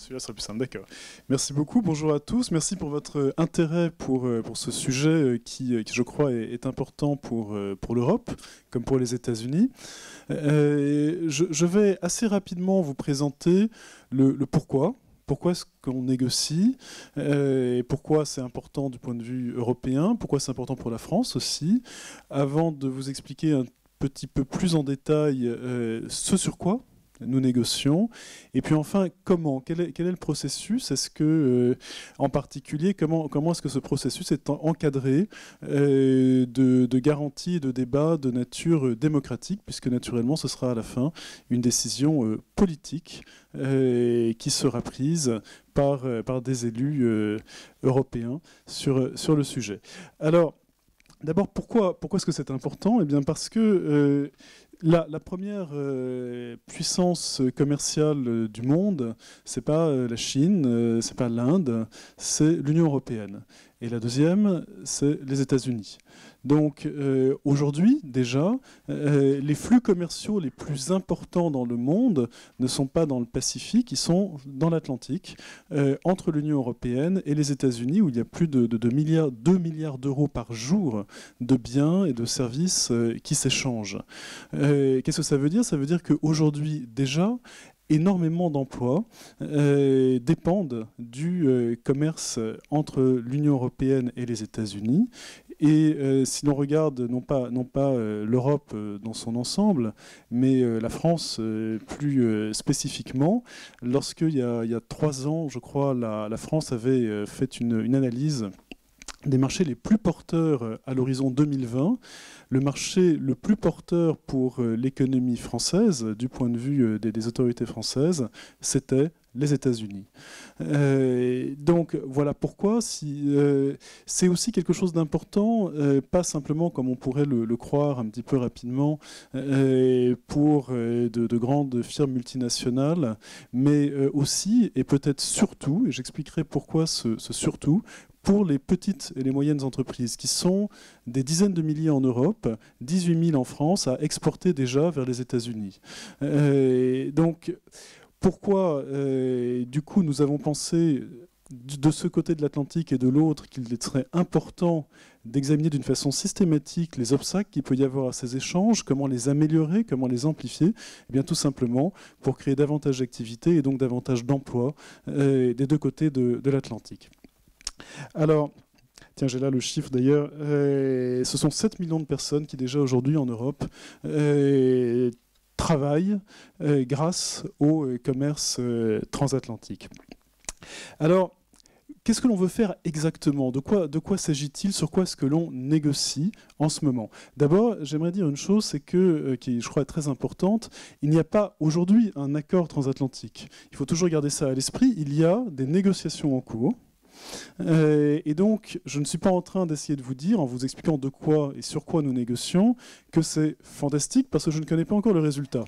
Celui-là sera plus simple, d'accord. Merci beaucoup, bonjour à tous. Merci pour votre intérêt pour ce sujet qui, je crois, est important pour l'Europe, comme pour les États-Unis. Je vais assez rapidement vous présenter le pourquoi. Pourquoi est-ce qu'on négocie et pourquoi c'est important du point de vue européen, pourquoi c'est important pour la France aussi, avant de vous expliquer un petit peu plus en détail ce sur quoi nous négocions, et puis enfin comment, quel est le processus, est-ce que en particulier comment est-ce que ce processus est encadré de garanties et de débats de nature démocratique, puisque naturellement ce sera à la fin une décision politique qui sera prise par des élus européens sur le sujet. Alors d'abord, pourquoi est-ce que c'est important? Eh bien parce que la première puissance commerciale du monde, c'est pas la Chine, c'est pas l'Inde, c'est l'Union européenne. Et la deuxième, c'est les États-Unis. Donc aujourd'hui, déjà, les flux commerciaux les plus importants dans le monde ne sont pas dans le Pacifique, ils sont dans l'Atlantique, entre l'Union européenne et les États-Unis, où il y a plus de 2 milliards d'euros par jour de biens et de services qui s'échangent. Qu'est-ce que ça veut dire? Ça veut dire qu'aujourd'hui, déjà, énormément d'emplois dépendent du commerce entre l'Union européenne et les États-Unis. Et si l'on regarde non pas l'Europe dans son ensemble, mais la France plus spécifiquement, lorsqu'il y a 3 ans, je crois, la France avait fait une analyse des marchés les plus porteurs à l'horizon 2020. Le marché le plus porteur pour l'économie française, du point de vue des autorités françaises, c'était les États-Unis. Donc voilà pourquoi c'est aussi quelque chose d'important, pas simplement comme on pourrait le croire un petit peu rapidement pour de grandes firmes multinationales, mais aussi et peut-être surtout, et j'expliquerai pourquoi ce surtout, pour les petites et les moyennes entreprises, qui sont des dizaines de milliers en Europe, 18 000 en France, à exporter déjà vers les États-Unis. Donc, pourquoi, du coup, nous avons pensé de ce côté de l'Atlantique et de l'autre qu'il serait important d'examiner d'une façon systématique les obstacles qu'il peut y avoir à ces échanges, comment les améliorer, comment les amplifier? Eh bien, tout simplement pour créer davantage d'activités et donc davantage d'emplois des deux côtés de l'Atlantique. Alors, tiens, j'ai là le chiffre d'ailleurs, ce sont 7 millions de personnes qui déjà aujourd'hui en Europe travaillent grâce au commerce transatlantique. Alors, qu'est-ce que l'on veut faire exactement? De quoi s'agit-il? Sur quoi est-ce que l'on négocie en ce moment? D'abord, j'aimerais dire une chose, c'est qui, je crois, est très importante. Il n'y a pas aujourd'hui un accord transatlantique. Il faut toujours garder ça à l'esprit. Il y a des négociations en cours. Et donc, je ne suis pas en train d'essayer de vous dire, en vous expliquant de quoi et sur quoi nous négocions, que c'est fantastique, parce que je ne connais pas encore le résultat.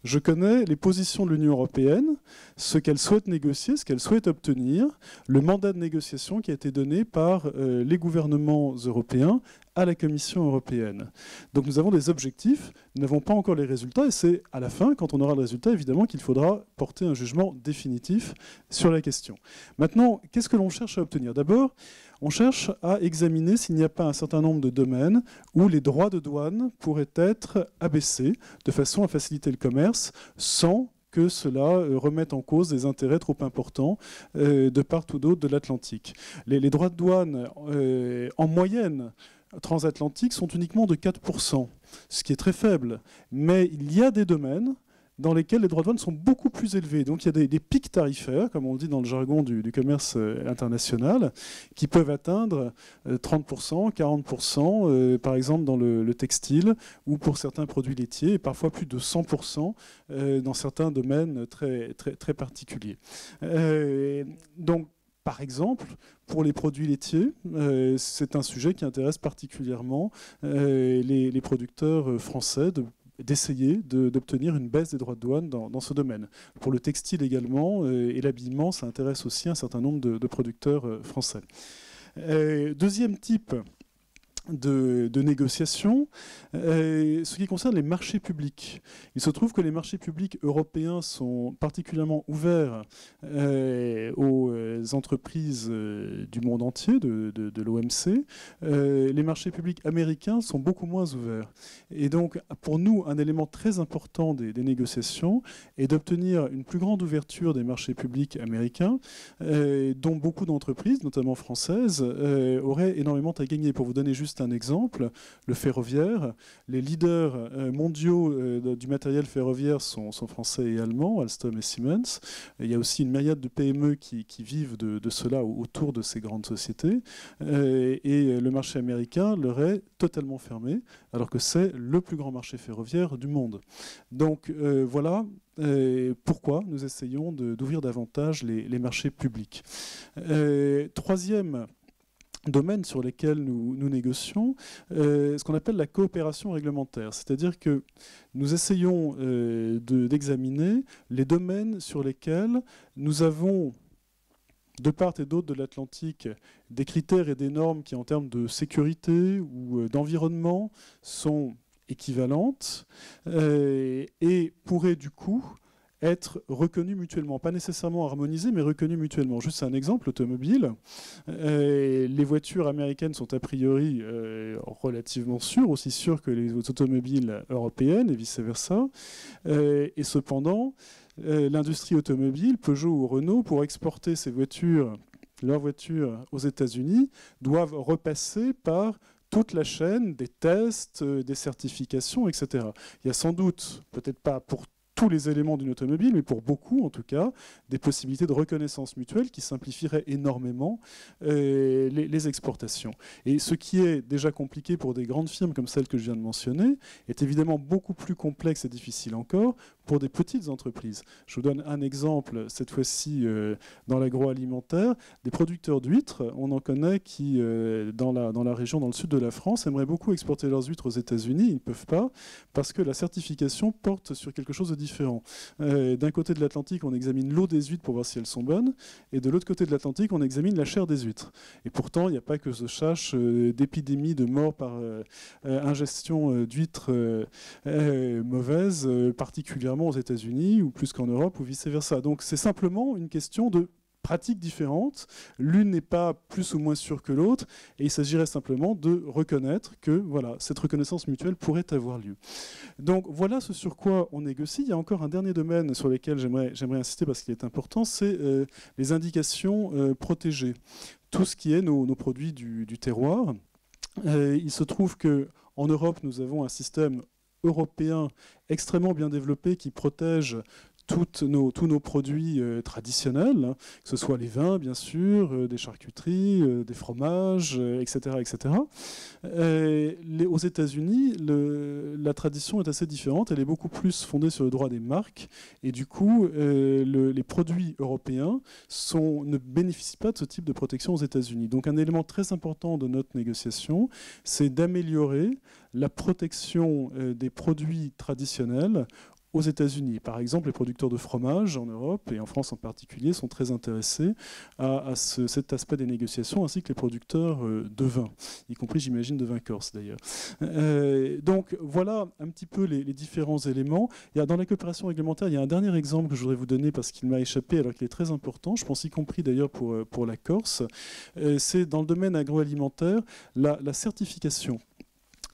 Je connais les positions de l'Union européenne, ce qu'elle souhaite négocier, ce qu'elle souhaite obtenir, le mandat de négociation qui a été donné par les gouvernements européens à la Commission européenne. Donc nous avons des objectifs, nous n'avons pas encore les résultats, et c'est à la fin, quand on aura le résultat, évidemment, qu'il faudra porter un jugement définitif sur la question. Maintenant, qu'est-ce que l'on cherche à obtenir? D'abord, on cherche à examiner s'il n'y a pas un certain nombre de domaines où les droits de douane pourraient être abaissés de façon à faciliter le commerce sans que cela remette en cause des intérêts trop importants de part ou d'autre de l'Atlantique. Les droits de douane, en moyenne, transatlantiques, sont uniquement de 4%, ce qui est très faible. Mais il y a des domaines dans lesquels les droits de douane sont beaucoup plus élevés. Donc il y a des pics tarifaires, comme on le dit dans le jargon du commerce international, qui peuvent atteindre 30%, 40%, par exemple dans le textile, ou pour certains produits laitiers, et parfois plus de 100% dans certains domaines très, très, très particuliers. Donc, par exemple, pour les produits laitiers, c'est un sujet qui intéresse particulièrement les producteurs français d'essayer d'obtenir une baisse des droits de douane dans ce domaine. Pour le textile également et l'habillement, ça intéresse aussi un certain nombre de producteurs français. Deuxième type de négociation. Ce qui concerne les marchés publics, il se trouve que les marchés publics européens sont particulièrement ouverts aux entreprises du monde entier, de l'OMC. Les marchés publics américains sont beaucoup moins ouverts. Et donc, pour nous, un élément très important des négociations est d'obtenir une plus grande ouverture des marchés publics américains, dont beaucoup d'entreprises, notamment françaises, auraient énormément à gagner. Pour vous donner juste un exemple, le ferroviaire, les leaders mondiaux du matériel ferroviaire sont français et allemands, Alstom et Siemens. Il y a aussi une myriade de PME qui vivent de cela autour de ces grandes sociétés. Et le marché américain leur est totalement fermé, alors que c'est le plus grand marché ferroviaire du monde. Donc voilà pourquoi nous essayons d'ouvrir davantage les marchés publics. Troisième domaines sur lesquels nous négocions, ce qu'on appelle la coopération réglementaire. C'est-à-dire que nous essayons d'examiner les domaines sur lesquels nous avons, de part et d'autre de l'Atlantique, des critères et des normes qui, en termes de sécurité ou d'environnement, sont équivalentes et pourraient du coup être reconnus mutuellement, pas nécessairement harmonisés, mais reconnus mutuellement. Juste un exemple, automobile. Les voitures américaines sont a priori relativement sûres, aussi sûres que les automobiles européennes et vice-versa. Et cependant, l'industrie automobile, Peugeot ou Renault, pour exporter leurs voitures aux États-Unis, doivent repasser par toute la chaîne des tests, des certifications, etc. Il y a sans doute, peut-être pas pour tous les éléments d'une automobile, mais pour beaucoup en tout cas, des possibilités de reconnaissance mutuelle qui simplifieraient énormément les exportations. Et ce qui est déjà compliqué pour des grandes firmes comme celle que je viens de mentionner, est évidemment beaucoup plus complexe et difficile encore pour des petites entreprises. Je vous donne un exemple, cette fois-ci dans l'agroalimentaire, des producteurs d'huîtres, on en connaît qui, dans la région, dans le sud de la France, aimeraient beaucoup exporter leurs huîtres aux États-Unis, ils ne peuvent pas, parce que la certification porte sur quelque chose de différent. D'un côté de l'Atlantique, on examine l'eau des huîtres pour voir si elles sont bonnes, et de l'autre côté de l'Atlantique, on examine la chair des huîtres. Et pourtant, il n'y a pas que ce cherche d'épidémies de morts par ingestion d'huîtres mauvaises, particulièrement aux États-Unis, ou plus qu'en Europe, ou vice-versa. Donc c'est simplement une question de pratiques différentes. L'une n'est pas plus ou moins sûre que l'autre, et il s'agirait simplement de reconnaître que voilà, cette reconnaissance mutuelle pourrait avoir lieu. Donc voilà ce sur quoi on négocie. Il y a encore un dernier domaine sur lequel j'aimerais insister parce qu'il est important, c'est les indications protégées. Tout ce qui est nos produits du terroir. Il se trouve qu'en Europe, nous avons un système européen extrêmement bien développé qui protège tous nos produits traditionnels, hein, que ce soit les vins, bien sûr, des charcuteries, des fromages, etc. etc. Aux États-Unis, la tradition est assez différente. Elle est beaucoup plus fondée sur le droit des marques. Et du coup, les produits européens ne bénéficient pas de ce type de protection aux États-Unis. Donc un élément très important de notre négociation, c'est d'améliorer la protection des produits traditionnels aux États-Unis. Par exemple, les producteurs de fromage en Europe et en France en particulier sont très intéressés à cet aspect des négociations, ainsi que les producteurs de vin, y compris, j'imagine, de vin corse d'ailleurs. Donc voilà un petit peu les différents éléments. Dans la coopération réglementaire, il y a un dernier exemple que je voudrais vous donner parce qu'il m'a échappé alors qu'il est très important, je pense y compris d'ailleurs pour la Corse. C'est dans le domaine agroalimentaire, la certification.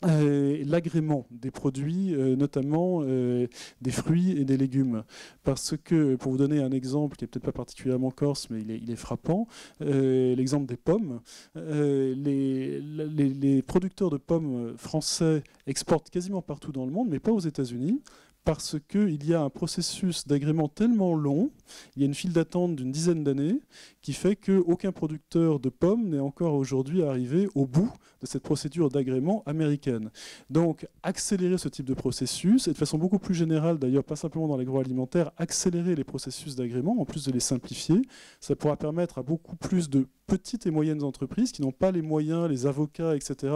L'agrément des produits, notamment des fruits et des légumes. Parce que, pour vous donner un exemple qui n'est peut-être pas particulièrement corse, mais il est frappant, l'exemple des pommes. Les producteurs de pommes français exportent quasiment partout dans le monde, mais pas aux États-Unis, parce qu'il y a un processus d'agrément tellement long, il y a une file d'attente d'une dizaine d'années, qui fait qu'aucun producteur de pommes n'est encore aujourd'hui arrivé au bout de cette procédure d'agrément américaine. Donc accélérer ce type de processus, et de façon beaucoup plus générale d'ailleurs, pas simplement dans l'agroalimentaire, accélérer les processus d'agrément, en plus de les simplifier, ça pourra permettre à beaucoup plus de petites et moyennes entreprises qui n'ont pas les moyens, les avocats, etc.,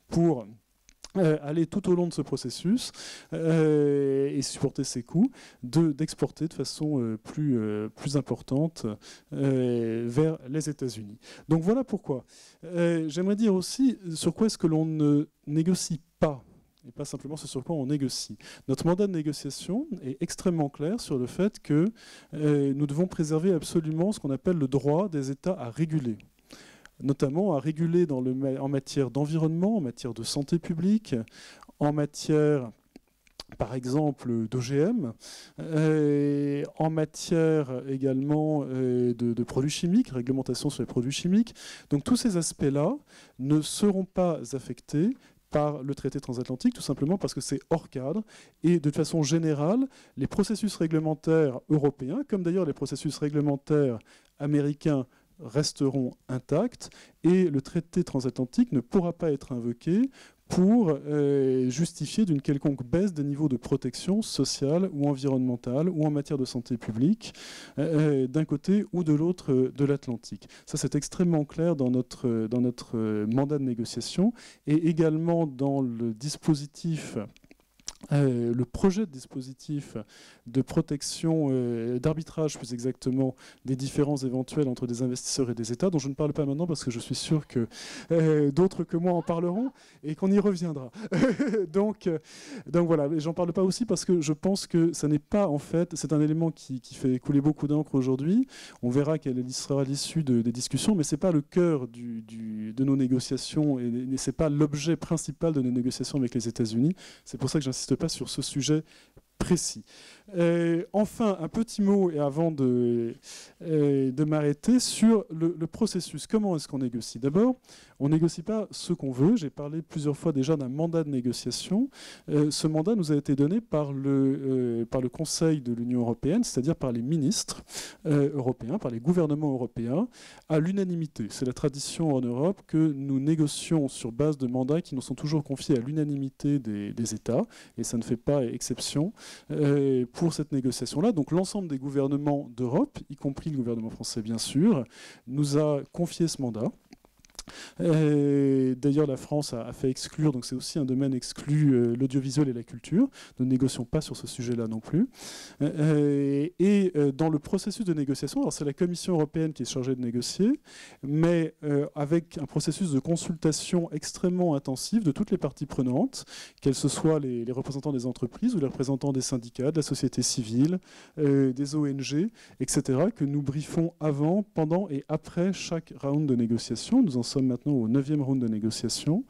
pour aller tout au long de ce processus et supporter ses coûts, d'exporter de façon plus importante vers les États-Unis. Donc voilà pourquoi. J'aimerais dire aussi sur quoi est-ce que l'on ne négocie pas, et pas simplement ce sur quoi on négocie. Notre mandat de négociation est extrêmement clair sur le fait que nous devons préserver absolument ce qu'on appelle le droit des États à réguler, notamment à réguler en matière d'environnement, en matière de santé publique, en matière, par exemple, d'OGM, en matière également de produits chimiques, réglementation sur les produits chimiques. Donc tous ces aspects-là ne seront pas affectés par le traité transatlantique, tout simplement parce que c'est hors cadre. Et de façon générale, les processus réglementaires européens, comme d'ailleurs les processus réglementaires américains, resteront intacts et le traité transatlantique ne pourra pas être invoqué pour justifier d'une quelconque baisse des niveaux de protection sociale ou environnementale ou en matière de santé publique d'un côté ou de l'autre de l'Atlantique. Ça, c'est extrêmement clair dans notre mandat de négociation et également dans le dispositif le projet de dispositif de protection, d'arbitrage plus exactement, des différends éventuels entre des investisseurs et des États, dont je ne parle pas maintenant parce que je suis sûr que d'autres que moi en parleront et qu'on y reviendra. donc voilà, et j'en parle pas aussi parce que je pense que ça n'est pas, en fait, c'est un élément qui fait couler beaucoup d'encre aujourd'hui. On verra quelle sera l'issue des discussions, mais c'est pas le cœur de nos négociations et c'est pas l'objet principal de nos négociations avec les États-Unis. C'est pour ça que j'insiste pas sur ce sujet précis. Enfin, un petit mot, et avant de m'arrêter, sur le processus. Comment est-ce qu'on négocie? D'abord, on ne négocie pas ce qu'on veut. J'ai parlé plusieurs fois déjà d'un mandat de négociation. Ce mandat nous a été donné par le Conseil de l'Union européenne, c'est-à-dire par les ministres européens, par les gouvernements européens, à l'unanimité. C'est la tradition en Europe que nous négocions sur base de mandats qui nous sont toujours confiés à l'unanimité des États, et ça ne fait pas exception pour cette négociation-là. Donc l'ensemble des gouvernements d'Europe, y compris le gouvernement français bien sûr, nous a confié ce mandat. D'ailleurs, la France a fait exclure, donc c'est aussi un domaine exclu, l'audiovisuel et la culture. Nous ne négocions pas sur ce sujet-là non plus. Et dans le processus de négociation, alors c'est la Commission européenne qui est chargée de négocier, mais avec un processus de consultation extrêmement intensif de toutes les parties prenantes, qu'elles ce soient les représentants des entreprises ou les représentants des syndicats, de la société civile, des ONG, etc., que nous briefons avant, pendant et après chaque round de négociation. Nous en sommes maintenant au 9e round de négociation.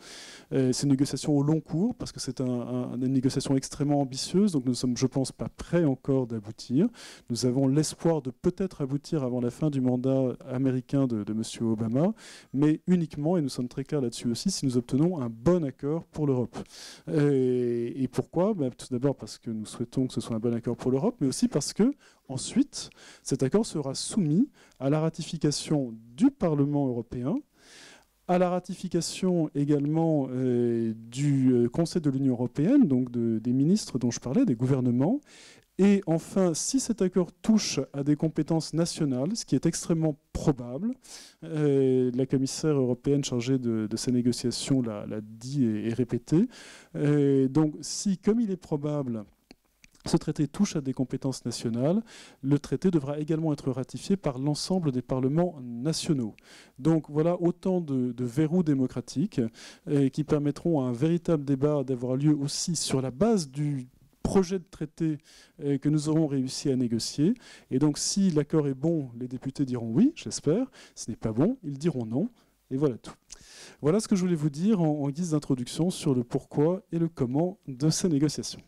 C'est une négociation au long cours parce que c'est une négociation extrêmement ambitieuse, donc nous ne sommes, je pense, pas prêts encore d'aboutir. Nous avons l'espoir de peut-être aboutir avant la fin du mandat américain de M. Obama, mais uniquement, et nous sommes très clairs là-dessus aussi, si nous obtenons un bon accord pour l'Europe. Et pourquoi? Tout d'abord parce que nous souhaitons que ce soit un bon accord pour l'Europe, mais aussi parce que ensuite, cet accord sera soumis à la ratification du Parlement européen, à la ratification également du Conseil de l'Union européenne, donc des ministres dont je parlais, des gouvernements. Et enfin, si cet accord touche à des compétences nationales, ce qui est extrêmement probable, la commissaire européenne chargée de ces négociations l'a dit et répété. Donc si, comme il est probable, ce traité touche à des compétences nationales, le traité devra également être ratifié par l'ensemble des parlements nationaux. Donc voilà autant de verrous démocratiques qui permettront à un véritable débat d'avoir lieu aussi sur la base du projet de traité que nous aurons réussi à négocier. Et donc si l'accord est bon, les députés diront oui, j'espère. Si ce n'est pas bon, ils diront non. Et voilà tout. Voilà ce que je voulais vous dire en guise d'introduction sur le pourquoi et le comment de ces négociations.